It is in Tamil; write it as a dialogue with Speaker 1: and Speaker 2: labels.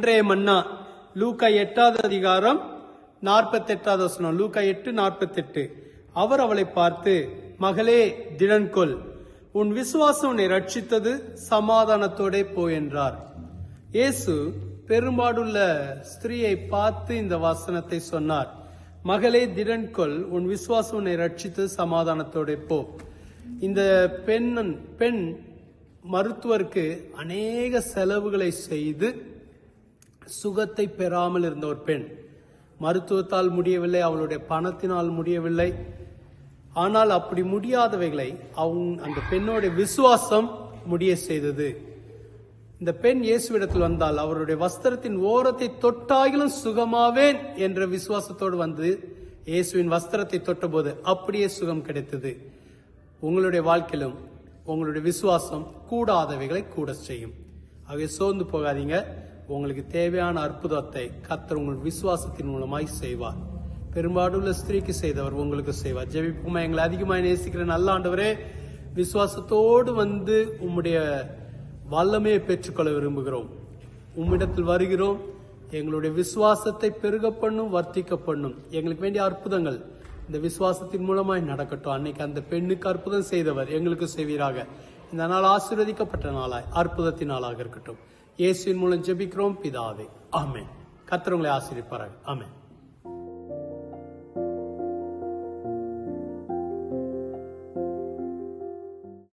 Speaker 1: அன்றைய மன்னா. லூக்கா 8வது அதிகாரம் 48வது வசனம். லூக்கா 8:48. அவர் அவளை பார்த்து, மகளே திடன்கொள், உன் விசுவாசம் உன்னை ரட்சித்தது, சமாதானத்தோட போ என்றார். இயேசு பெரும்பாடுள்ள ஸ்திரீயை பார்த்து இந்த வசனத்தை சொன்னார். மகளே திடன்கொள், உன் விசுவாசம் உன்னை ரட்சித்தது, சமாதானத்தோட போ. இந்த பெண் மருத்துவருக்கு அநேக செலவுகளை செய்து சுகத்தை பெறாமல் இருந்த ஒரு பெண். மருத்துவத்தால் முடியவில்லை, அவளுடைய பணத்தினால் முடியவில்லை. ஆனால் அப்படி முடியாதவைகளை அந்த பெண்ணோட விசுவாசம் முடிய செய்தது. இந்த பெண் இயேசுவிடத்தில் வந்தால் அவருடைய வஸ்திரத்தின் ஓரத்தை தொட்டாயிலும் சுகமாவேன் என்ற விசுவாசத்தோடு வந்து இயேசுவின் வஸ்திரத்தை தொட்டபோது அப்படியே சுகம் கிடைத்தது. உங்களுடைய வாழ்க்கையிலும் உங்களுடைய விசுவாசம் கூடாதவைகளை கூட செய்யும். ஆகவே சோர்ந்து போகாதீங்க. உங்களுக்கு தேவையான அற்புதத்தை கர்த்தர் உங்கள் விசுவாசத்தின் மூலமாய் செய்வார். பெரும்பாடுள்ள ஸ்திரீக்கு செய்தவர் உங்களுக்கு செய்வார். ஜெபிப்புமா. எங்களை அதிகமாக நேசிக்கிற நல்ல ஆண்டவரே, விசுவாசத்தோடு வந்து உம்முடைய வல்லமையை பெற்றுக்கொள்ள விரும்புகிறோம். உம்மிடத்தில் வருகிறோம். எங்களுடைய விசுவாசத்தை பெருக பண்ணும், வர்த்திக்க பண்ணும். எங்களுக்கு வேண்டிய அற்புதங்கள் இந்த விசுவாசத்தின் மூலமாய் நடக்கட்டும். அன்னைக்கு அந்த பெண்ணுக்கு அற்புதம் செய்தவர் எங்களுக்கு செய்வீராக. இந்த நாள் ஆசீர்வதிக்கப்பட்ட நாளாய் அற்புதத்தின் நாளாக இருக்கட்டும். இயேசுவின் மூலம் ஜெபிக்கிறோம் பிதாவே, ஆமென். கர்த்தர் உங்களை ஆசீர்வதிப்பாராக. ஆமென்.